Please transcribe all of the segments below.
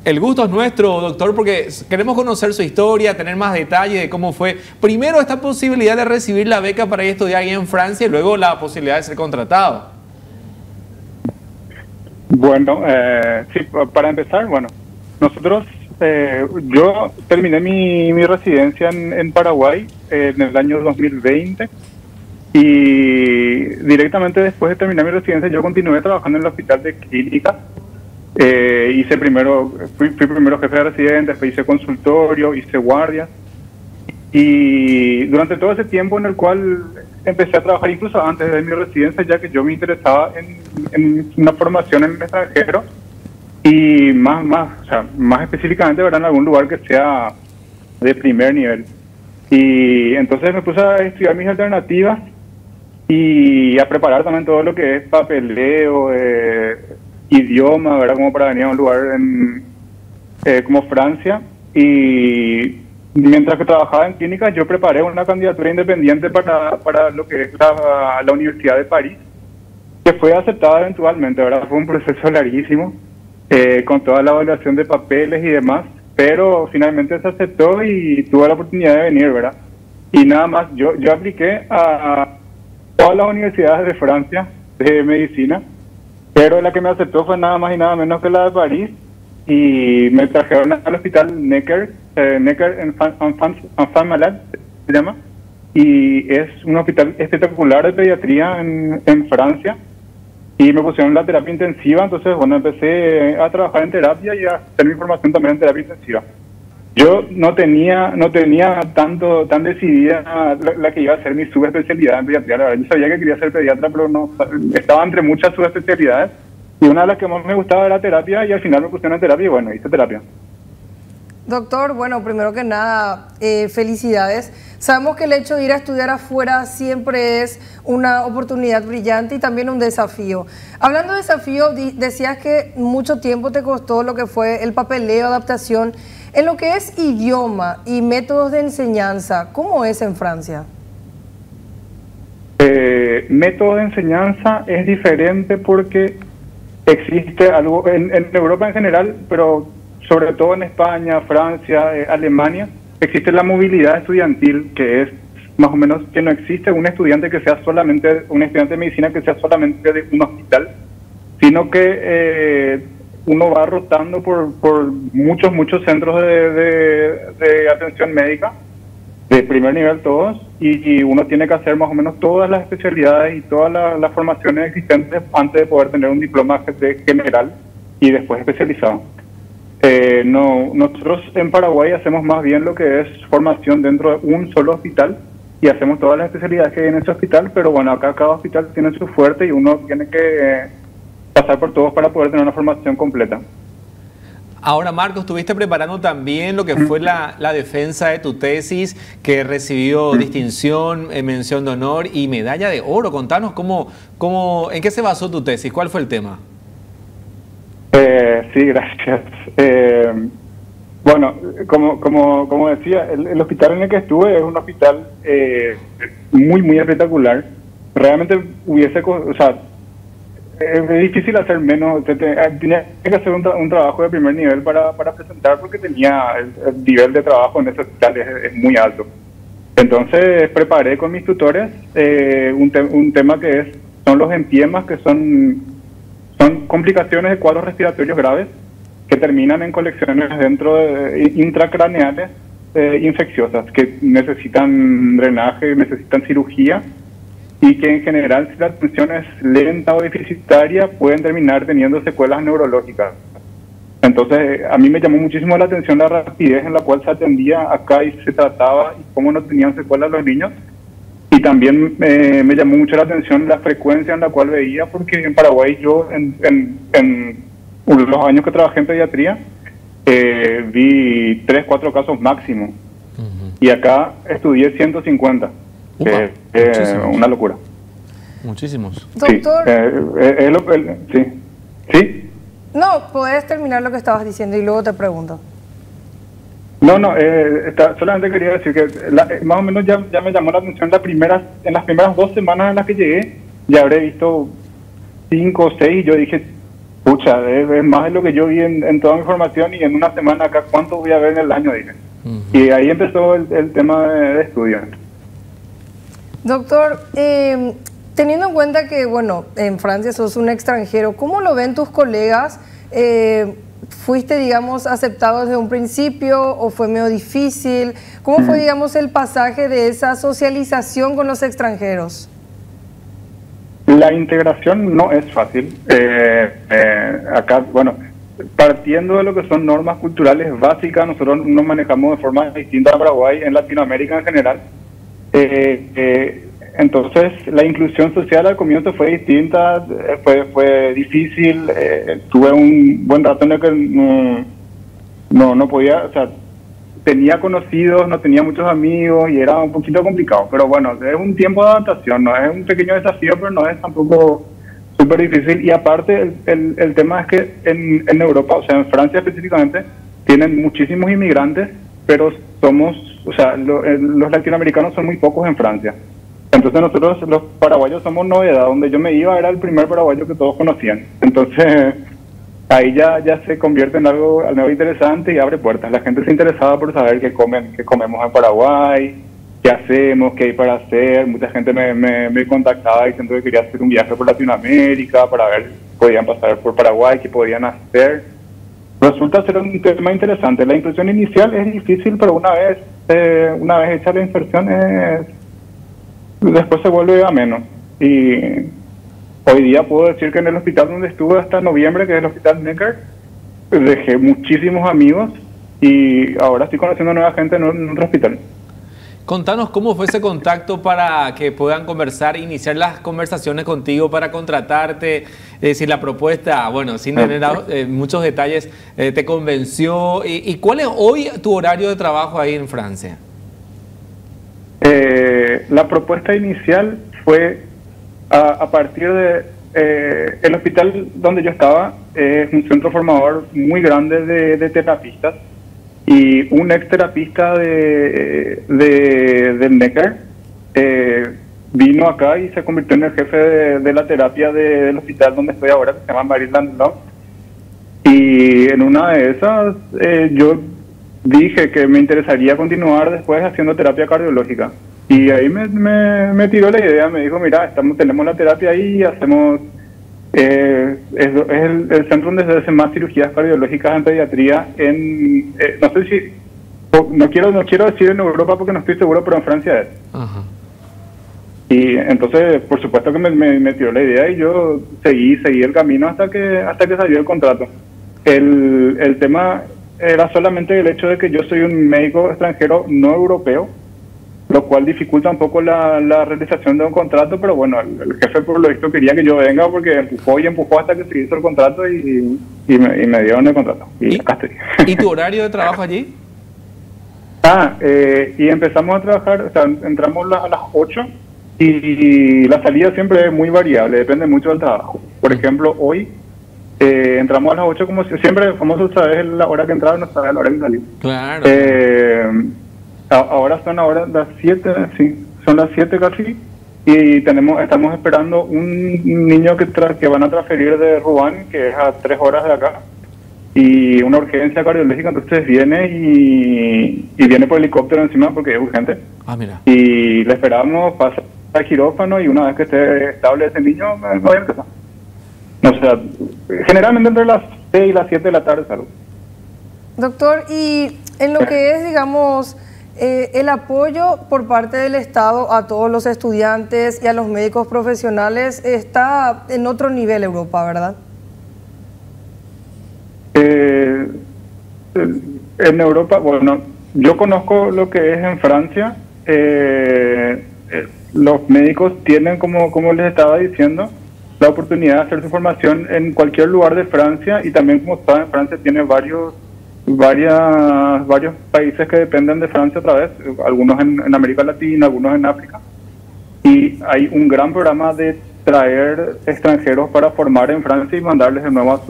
El gusto es nuestro, doctor, porque queremos conocer su historia, tener más detalles de cómo fue. Primero, esta posibilidad de recibir la beca para ir a estudiar ahí en Francia y luego la posibilidad de ser contratado. Bueno, sí, para empezar, bueno, nosotros, yo terminé mi residencia en Paraguay en el año 2020 y directamente después de terminar mi residencia yo continué trabajando en el hospital de clínica. Fui primero jefe de residente, después hice consultorio, hice guardia. Y durante todo ese tiempo en el cual empecé a trabajar, incluso antes de mi residencia, ya que yo me interesaba en una formación en el extranjero y más específicamente, ¿verdad?, en algún lugar que sea de primer nivel. Y entonces me puse a estudiar mis alternativas y a preparar también todo lo que es papeleo, idioma, ¿verdad?, como para venir a un lugar como Francia. Y mientras que trabajaba en clínica, yo preparé una candidatura independiente para lo que es la Universidad de París, que fue aceptada eventualmente, ¿verdad? Fue un proceso larguísimo, con toda la evaluación de papeles y demás, pero finalmente se aceptó y tuve la oportunidad de venir, ¿verdad? Y nada más, yo apliqué a todas las universidades de Francia de medicina, pero la que me aceptó fue nada más y nada menos que la de París, y me trajeron al hospital Necker Enfants Malades, se llama, y es un hospital espectacular de pediatría en Francia, y me pusieron la terapia intensiva. Entonces, bueno, empecé a trabajar en terapia y a hacer mi formación también en terapia intensiva. Yo no tenía tan decidida la que iba a ser mi subespecialidad en pediatría. La verdad, yo sabía que quería ser pediatra, pero no estaba entre muchas subespecialidades. Y una de las que más me gustaba era terapia, y al final me pusieron en terapia y bueno, hice terapia. Doctor, bueno, primero que nada, felicidades. Sabemos que el hecho de ir a estudiar afuera siempre es una oportunidad brillante y también un desafío. Hablando de desafío, decías que mucho tiempo te costó lo que fue el papeleo, adaptación. En lo que es idioma y métodos de enseñanza, ¿cómo es en Francia? Método de enseñanza es diferente porque existe algo en Europa en general, pero sobre todo en España, Francia, Alemania, existe la movilidad estudiantil, que es más o menos que no existe un estudiante que sea solamente, un estudiante de medicina que sea solamente de un hospital, sino que uno va rotando por muchos centros de atención médica, de primer nivel todos, y uno tiene que hacer más o menos todas las especialidades y todas las formaciones existentes antes de poder tener un diploma de general y después especializado. Nosotros en Paraguay hacemos más bien lo que es formación dentro de un solo hospital y hacemos todas las especialidades que hay en ese hospital, pero bueno, acá cada hospital tiene su fuerte y uno tiene que pasar por todos para poder tener una formación completa. Ahora, Marcos, estuviste preparando también lo que fue la defensa de tu tesis, que recibió distinción, mención de honor y medalla de oro. Contanos en qué se basó tu tesis, cuál fue el tema. Sí, gracias. Bueno, como decía, el hospital en el que estuve es un hospital muy espectacular. Realmente es difícil hacer menos. Tenía que hacer un trabajo de primer nivel para presentar, porque tenía el nivel de trabajo en ese hospital es muy alto. Entonces preparé con mis tutores un tema que son los empiemas, que son complicaciones de cuadros respiratorios graves que terminan en colecciones intracraneales infecciosas, que necesitan drenaje, necesitan cirugía, y que en general, si la atención es lenta o deficitaria, pueden terminar teniendo secuelas neurológicas. Entonces, a mí me llamó muchísimo la atención la rapidez en la cual se atendía acá y se trataba, y cómo no tenían secuelas los niños. Y también me llamó mucho la atención la frecuencia en la cual veía, porque en Paraguay yo, en los años que trabajé en pediatría, vi 3-4 casos máximo. Y acá estudié 150. Una locura. Muchísimos. Doctor. Sí. ¿Sí? No, puedes terminar lo que estabas diciendo y luego te pregunto. Solamente quería decir que más o menos ya me llamó la atención en las primeras 2 semanas en las que llegué, ya habré visto 5 o 6, y yo dije, Pucha, es más de lo que yo vi en toda mi formación, y en una semana acá, ¿cuánto voy a ver en el año? Dije. Y ahí empezó el tema de estudio. Doctor, teniendo en cuenta que, bueno, en Francia sos un extranjero, ¿cómo lo ven tus colegas? ¿Fuiste, digamos, aceptado desde un principio o fue medio difícil? ¿Cómo fue, digamos, el pasaje de esa socialización con los extranjeros? La integración no es fácil. Acá, bueno, partiendo de lo que son normas culturales básicas, nosotros nos manejamos de forma distinta a Paraguay, en Latinoamérica en general. Entonces, la inclusión social al comienzo fue distinta, fue difícil. Tuve un buen rato en el que no podía, o sea, tenía conocidos, no tenía muchos amigos y era un poquito complicado. Pero bueno, es un tiempo de adaptación, no es un pequeño desafío, pero no es tampoco súper difícil. Y aparte, el tema es que en Europa, o sea, en Francia específicamente, tienen muchísimos inmigrantes, pero o sea, los latinoamericanos son muy pocos en Francia. Entonces nosotros los paraguayos somos novedad. Donde yo me iba era el primer paraguayo que todos conocían. Entonces ahí ya se convierte en algo interesante y abre puertas. La gente se interesaba por saber qué comemos en Paraguay, qué hacemos, qué hay para hacer. Mucha gente me contactaba diciendo que quería hacer un viaje por Latinoamérica para ver si podían pasar por Paraguay, qué podían hacer. Resulta ser un tema interesante. La inclusión inicial es difícil, pero una vez hecha la inserción, después se vuelve ameno. Y hoy día puedo decir que en el hospital donde estuve hasta noviembre, que es el Hospital Necker, dejé muchísimos amigos y ahora estoy conociendo nueva gente en otro hospital. Contanos cómo fue ese contacto para que puedan conversar, iniciar las conversaciones contigo para contratarte, si la propuesta, bueno, sin tener muchos detalles, te convenció. ¿Y cuál es hoy tu horario de trabajo ahí en Francia? La propuesta inicial fue a partir de el hospital donde yo estaba, es un centro formador muy grande de terapistas, y un ex terapista del Necker vino acá y se convirtió en el jefe de la terapia del hospital donde estoy ahora, que se llama Maryland Love. Y en una de esas yo dije que me interesaría continuar después haciendo terapia cardiológica. Y ahí me tiró la idea, me dijo, mira, tenemos la terapia ahí y hacemos... es el centro donde se hacen más cirugías cardiológicas en pediatría no sé si... No quiero decir en Europa porque no estoy seguro, pero en Francia es. Ajá. Y entonces, por supuesto que me tiró la idea y yo seguí el camino hasta que salió el contrato. El tema era solamente el hecho de que yo soy un médico extranjero no europeo, lo cual dificulta un poco la realización de un contrato, pero bueno, el jefe por lo visto quería que yo venga porque empujó hasta que se hizo el contrato y me dieron el contrato. Y acá estoy. ¿Y tu horario de trabajo allí? Y empezamos a trabajar, o sea, entramos a las 8 y la salida siempre es muy variable, depende mucho del trabajo. Por ejemplo, hoy entramos a las 8 como siempre, famoso, sabes la hora que entraba, no sabes la hora que salimos. Claro. Ahora son las 7, sí, son las 7 casi, y estamos esperando un niño que van a transferir de Rouen, que es a 3 horas de acá, y una urgencia cardiológica, entonces viene y viene por helicóptero encima porque es urgente. Mira. Y le esperamos, pasa al quirófano y una vez que esté estable ese niño, me voy a empezar. O sea, generalmente entre las 6 y las 7 de la tarde salgo. Doctor, y en lo que es, digamos, el apoyo por parte del Estado a todos los estudiantes y a los médicos profesionales está en otro nivel Europa, ¿verdad? En Europa, bueno, yo conozco lo que es en Francia. Los médicos tienen, como les estaba diciendo, la oportunidad de hacer su formación en cualquier lugar de Francia, y también, como saben, Francia tiene varios países que dependen de Francia otra vez, algunos en América Latina, algunos en África, y hay un gran programa de traer extranjeros para formar en Francia y mandarles de nuevo a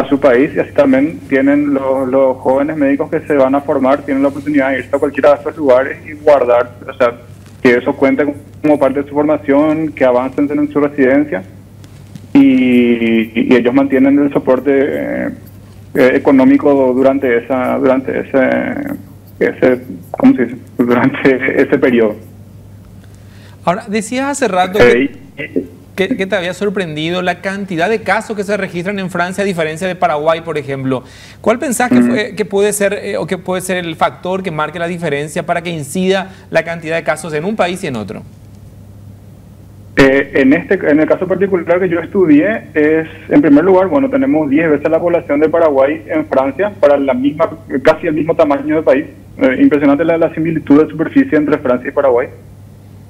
su país, y así también tienen los jóvenes médicos que se van a formar, tienen la oportunidad de irse a cualquiera de estos lugares y guardar, o sea, que eso cuente como parte de su formación, que avancen en su residencia. y ellos mantienen el soporte económico durante ese ¿cómo se dice? Durante ese periodo. Ahora, decías hace rato que te había sorprendido la cantidad de casos que se registran en Francia a diferencia de Paraguay, por ejemplo. ¿Cuál pensás que puede ser o que puede ser el factor que marque la diferencia para que incida la cantidad de casos en un país y en otro? En el caso particular que yo estudié, en primer lugar, bueno, tenemos 10 veces la población de Paraguay en Francia para casi el mismo tamaño del país. Impresionante la similitud de superficie entre Francia y Paraguay.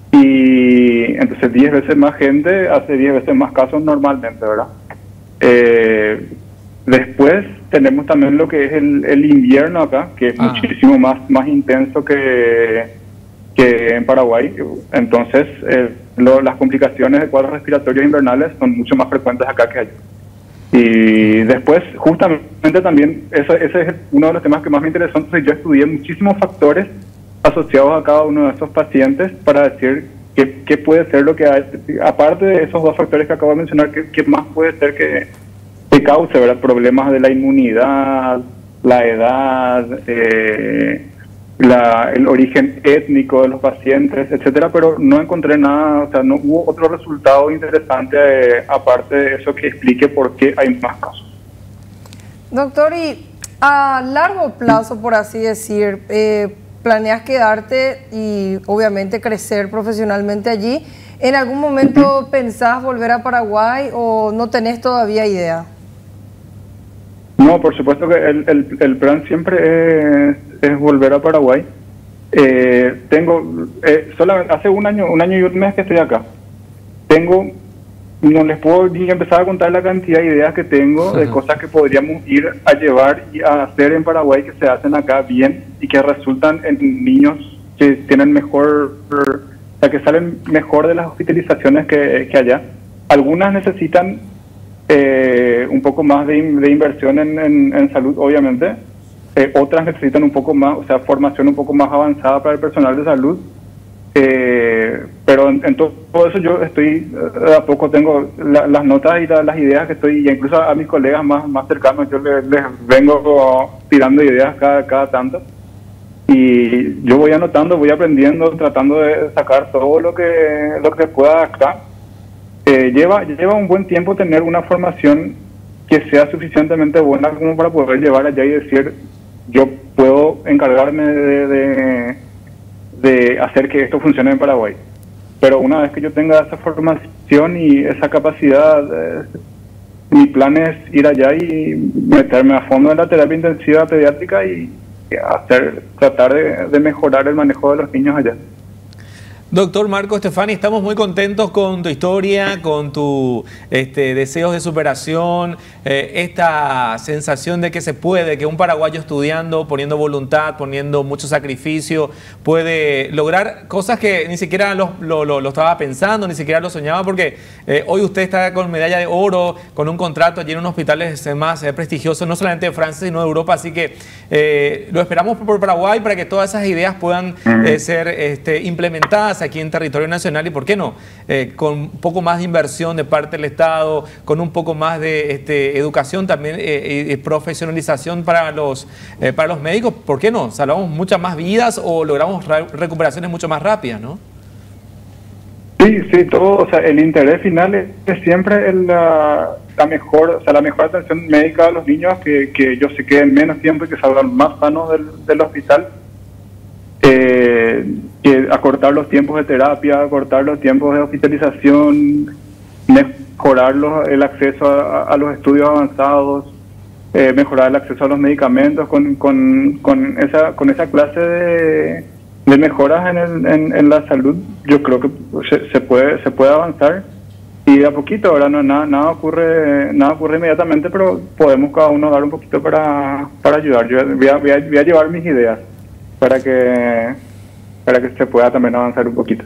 Y entonces 10 veces más gente hace 10 veces más casos normalmente, ¿verdad? Después tenemos también lo que es el invierno acá, que es muchísimo más intenso que en Paraguay. Entonces las complicaciones de cuadros respiratorios invernales son mucho más frecuentes acá que allá. Y después, justamente también, ese es uno de los temas que más me interesó. Entonces yo estudié muchísimos factores asociados a cada uno de esos pacientes para decir qué puede ser lo que hay, aparte de esos dos factores que acabo de mencionar, qué más puede ser que cause, ¿verdad? Problemas de la inmunidad, la edad, el origen étnico de los pacientes, etcétera, pero no encontré nada, o sea, no hubo otro resultado interesante aparte de eso que explique por qué hay más casos. Doctor, y a largo plazo, por así decir, ¿planeas quedarte y obviamente crecer profesionalmente allí? ¿En algún momento pensás volver a Paraguay o no tenés todavía idea? No, por supuesto que el plan siempre es volver a Paraguay. Solamente hace un año y un mes que estoy acá. No les puedo ni empezar a contar la cantidad de ideas que tengo de cosas que podríamos ir a llevar y a hacer en Paraguay que se hacen acá bien y que resultan en niños que tienen mejor, o sea, que salen mejor de las hospitalizaciones que allá. Algunas necesitan un poco más de inversión en salud, obviamente. Otras necesitan un poco más, o sea, formación un poco más avanzada para el personal de salud. Pero en todo eso yo estoy, de a poco tengo las notas y las ideas que estoy, y incluso a mis colegas más cercanos, yo les vengo tirando ideas cada tanto. Y yo voy anotando, voy aprendiendo, tratando de sacar todo lo que pueda acá. Lleva un buen tiempo tener una formación que sea suficientemente buena como para poder llevar allá y decir, yo puedo encargarme de hacer que esto funcione en Paraguay. Pero una vez que yo tenga esa formación y esa capacidad, mi plan es ir allá y meterme a fondo en la terapia intensiva pediátrica y tratar de mejorar el manejo de los niños allá. Doctor Marco Stefani, estamos muy contentos con tu historia, con tus deseos de superación, esta sensación de que se puede, que un paraguayo estudiando, poniendo voluntad, poniendo mucho sacrificio, puede lograr cosas que ni siquiera lo estaba pensando, ni siquiera lo soñaba, porque hoy usted está con medalla de oro, con un contrato allí en unos hospitales más prestigiosos, no solamente de Francia, sino de Europa, así que lo esperamos por Paraguay para que todas esas ideas puedan ser implementadas aquí en territorio nacional y, ¿por qué no?, con un poco más de inversión de parte del Estado, con un poco más de educación también y profesionalización para los médicos, ¿por qué no? Salvamos muchas más vidas o logramos recuperaciones mucho más rápidas, ¿no? Sí, todo, o sea, el interés final es siempre la mejor atención médica a los niños, que ellos se queden menos tiempo y que salgan más sanos del hospital. Que acortar los tiempos de terapia, acortar los tiempos de hospitalización, mejorar el acceso a los estudios avanzados, mejorar el acceso a los medicamentos con esa clase de mejoras en la salud. Yo creo que se puede avanzar y de a poquito. Ahora nada ocurre inmediatamente, pero podemos cada uno dar un poquito para ayudar. Yo voy a llevar mis ideas para que se pueda también avanzar un poquito.